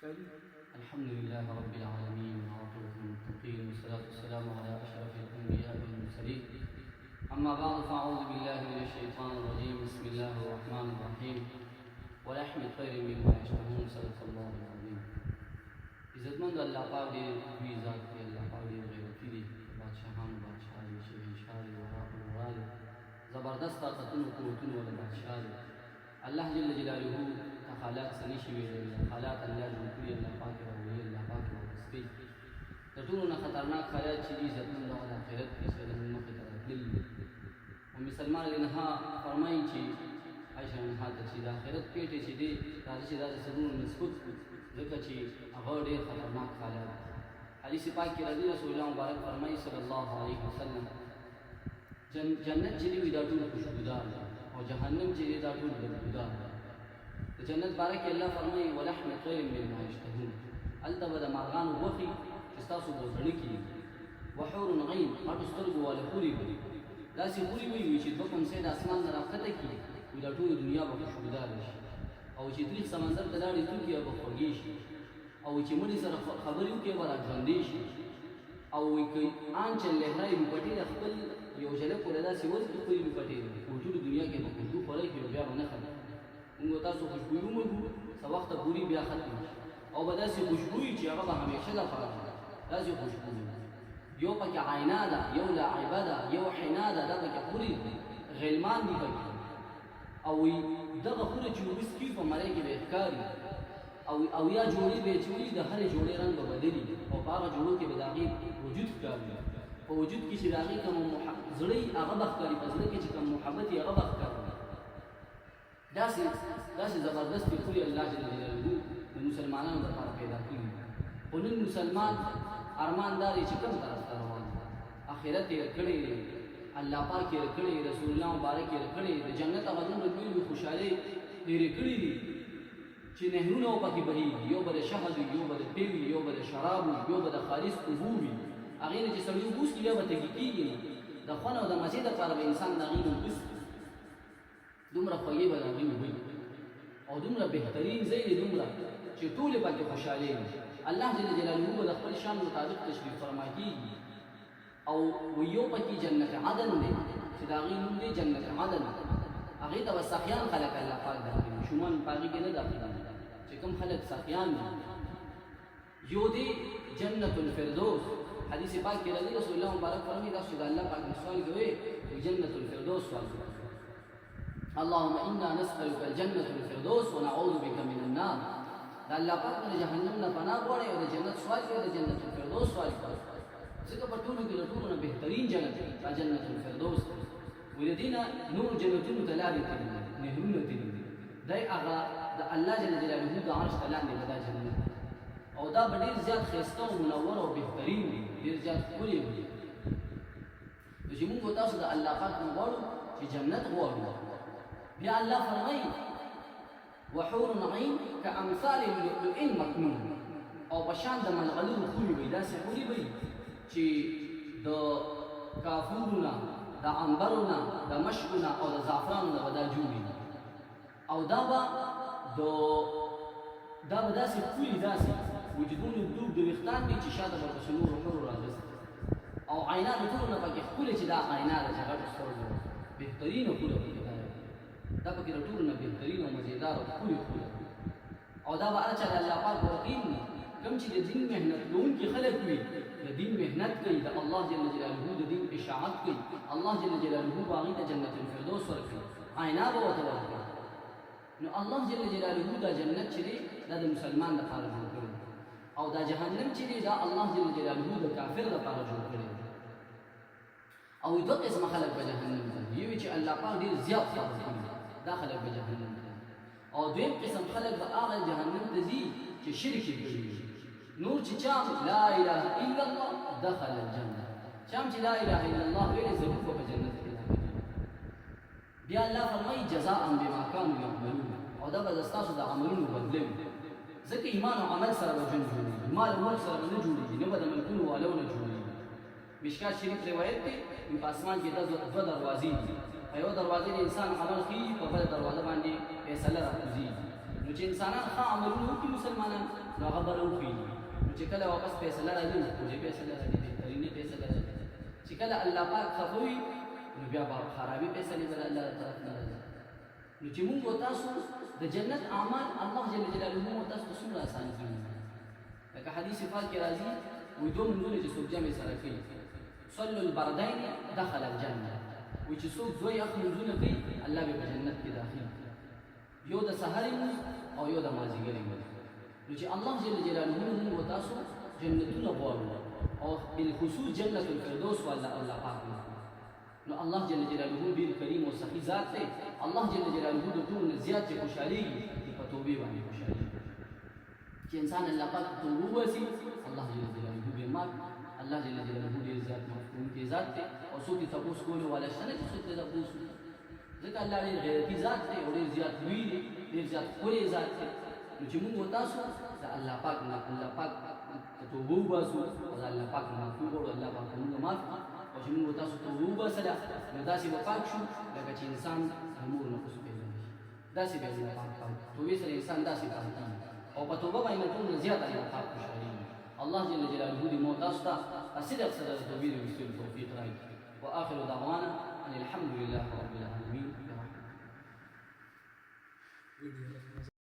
الحمد لله رب العالمين وعاقبة المتقين والصلاة والسلام على أشرف الأنبياء والمرسلين. أما بعد فأعوذ بالله من الشيطان الرجيم. بسم الله الرحمن الرحيم. ولحم طير مما يشتهون. صدق الله العظيم. عزتمند الله پاک دې دوی ذات دی، الله پاک دې غیرتي دي، بادشاهانو بادشاه دی، شهنشاه دی، وراء الورا دی، زبردست طاقتونو قوتونو والا بادشاه دی. الله جل جلاله خالات سنی شوي دي، خالات الله جوړ کړي، الله پاک راوړي، الله پاک ورسپي. د ټولو نه خطرناک خالات چې دي عزتمند د آخرت کې چې زموږ مخې ته راتللي دي. ام سلمان رضی الله فرمایي چې عایشه انها ته چې د آخرت پیټې چې دي راځي چې داسې سرونه مسکوت ځکه چې هغه ډېر خطرناک حالات دي. حدیث پاک کې راځي رسول الله مبارک فرمایي صلی الله علیه وسلم جنت چې دی دا ټول خوشبودار دی او جهنم چې دی دا ټول بدبودار دی. د جنت باره کې الله فرمایي ولحم طير مما يشتهون. هلته به د مارغانو غوښې چې ستاسو بوزړه کېږي، وحور عین غټو سترګو والا حورې وي، داسې حورې به وي چې دوه پمسې د اسمان نه راښکته کړي وي دا ټوله دنیا به خوشبوداره شي، او چې تریخ سمندر ته لاړې توکي به خوږې شي، او چې مړي سره خبرې وکړي به راژوندې شي، او که آن چې لهرای روپټې د خپل یو جله پورې داسې ورکړي خپلې روپټې په ټوله دنیا کې به خوشبو خوړی کړي بیا به نه ختم. موږ تاسو خوشبويي وموږو څه وخته پورې بیا ختم شي، او به داسې خوشبويي چې هغه به همیشه لپاره داسې خوشبويي. یو پکې عینا ده، یو لاعبه ده، یو حنا ده، دا پکې حورې غلمان دي پکې، او دغه خوره چې وسکي په مړی کې به ښکاري، او یا جوړې به چې وي د هرې جوړې رنګ به بدلي، او په هغه جوړو کې به د هغې وجود ښکاري، په وجود کې چې د هغې کوم زړه یي هغه به ښکاري، په زړه کې چې کوم محبت یي هغه به ښکاري. داسې زبردستې خورې الله جل جلاله د مسلمانانو لپاره پیدا کړي. خو نن مسلمان ارمان دا دی چې کوم طرف ته روان دی، آخرت یې کړی دی، الله پاک یې کړی، رسول الله مبارک یې کړی، د جنت هغه دومره لوی خوشحالۍ ډېرې کړي دي چې نهرونه پکې بهېږي، یو به د شهد وي، یو به د پی وي، یو به د شراب وي، یو به د خالص اوبه وي. هغې نه چې سړی اوبه وڅښي بیا به تږي کېږي نه، د خوند او د مزې دپاره به انسان د هغې نه اوبه څښي، دومره خوږې به د هغې اوبه وي، او دومره بهترین ځای دی دومره چې ټولې پکې خوشحالۍ وي. الله جل جلاله به د خپل شان مطابق تشریف فرما کېږي، او یو پکې جنت عدن دی چې د هغې نوم دی جنت عدن. هغې ته به سخیان خلک الله پاک داخلي، شومان په هغې کې نه داخلي، چې کوم خلک سخیان دي. یو دی جنت الفردوس. حدیث پاک کې راځي رسول الله مبارک فرمایي تاسو چې د الله پاک نه سوال کوئ جنت الفردوس سوال کوئ. اللهم انا نسألك الجنة الفردوس ونعوذ بك من النار. دا الله پاک نه جهنم نه پناه غواړي او د جنت سوال کوي، د جنت الفردوس سوال کوي، ځکه په ټولو کې د ټولو نه بهترین جنت دا جنت الفردوس دی. وی د دې نه نور جنتونو ته لارې تللي دي، نهرونه تللي دي، دی هغه د الله جل جلاله د عرش ته لاندې به دا جنت، او دا به ډېر زیات ښایسته او منور او بهترین وي، ډېر زیات ښکلي وي. نو چې موږ تاسو د الله پاک نه غواړو چې جنت غواړو، بیا الله فرمایي وحور عین کامثال اللؤلؤ المکنون، او په شان د ملغلرو خورې وي، داسې خورې وي چې د کافورو نه، د عنبرو نه، د مشکو نه او د زعفرانو نه به دا جوړې وي، او دا به داسې ښکلي، داسې وجودونو دوب د ویښتان وي چې شاته به ورپسې نورو حورو راغستې، او عینات د ټولو نه پکې ښکلې چې دا عینا ده چې غټو سترګو بهترینه خوله پکې دا پکې د ټولو نه بهترین او مزېدار او ښکلې خوله، او دا به هر چا د الله پاک ورقین وي. کوم چې د دین محنت کوونکي خلک وي، د دین محنت کوي، د الله جل جلاله د دین اشاعت کوي، الله جل جلاله به هغې ته جنت الفردوس ورکوي، عینا به ورته ورکوي. نو الله جل جلاله دا جنت چې دی دا د مسلمان لپاره جوړ کړی، او دا جهنم چې دی دا الله جل جلاله د کافر لپاره جوړ کړی. او دوه قسمه خلک به جهنم ته ځي، یو چې الله پاک ډېر زیات صبر کوي دا خلک به جهنم ته ځي، او دویم قسم خلک به هغه جهنم ته ځي چې شرک یې کړي وي. نور چې چا لا اله الا الله دخل الجنه، چا چې لا اله الا الله ویلې ضرور به جنت کې داخلي. بیا الله فرمایي جزاء بما كانوا يعملون، او دا به ستاسو د عملونو بدله وي، ځکه ایمان او عمل سره به ژوند جوړېږي، مال او ملک سره به نه جوړېږي، نه به د ملکونو والو نه جوړېږي. مشکات شریف روایت دی په اسمان کې دوه دروازې دي، په یو دروازې د انسان عمل خېږي، په بله دروازه باندې فیصله راکوزېږي. نو چې انسانان ښه عملونه وکړي مسلمانان، نو هغه به راوخېږي. نو چې کله واپس فیصله راځي نو ټولې فیصله راځي، بهترینې فیصله راځي. چې کله الله پاک خفه وي نو بیا به خرابې فیصلې به الله طرف نه راځي. نو چې موږ او تاسو د جنت اعمال الله جل جلاله موږ او تاسو ته څومره اسان کړي. لکه حدیث پاک کې راځي وایي دوه منځونه چې څوک جمع سره کوي صلوا البردین دخل الجنه، وایي چې څوک دوه یخ منځونه کوي الله به په جنت کې داخل کړي، یو د سحر او یو د مازدیګر لمونځ. نو چې الله جل جلاله موږ او تاسو جنتونه غواړو او بالخصوص جنت الفردوس والله الله پاک نو الله جل جلاله ډیر کریم او سخی ذات دی. الله جل جلاله د ټول نه زیات چې خوشاليږي په توبې باندې خوشاليږي. چې انسان الله پاک توبه وسی الله جل جلاله به مات، الله جل جلاله ډیر زیات مفهوم کې ذات دی او څوک ته تاسو کولو ولا شنه چې څوک ته تاسو ځکه الله ډیر غیرتی ذات دی او ډیر زیات لوی دی، ډیر زیات خوري ذات دی. نو چې موږ تاسو د الله پاک نه الله پاک توبه وباسو او الله پاک نه معفو او الله پاک موږ معاف او چې موږ تاسو توبه وباسله نو داسې به پاک شو لکه چې انسان امور نه کوس پیدا شي. داسې به الله پاک توبه سره انسان داسې پاک او په توبه باندې ټول زیات الله پاک خوشالي. الله جل جلاله دې مو تاسو ته صدق سره توبې وکړي توفیق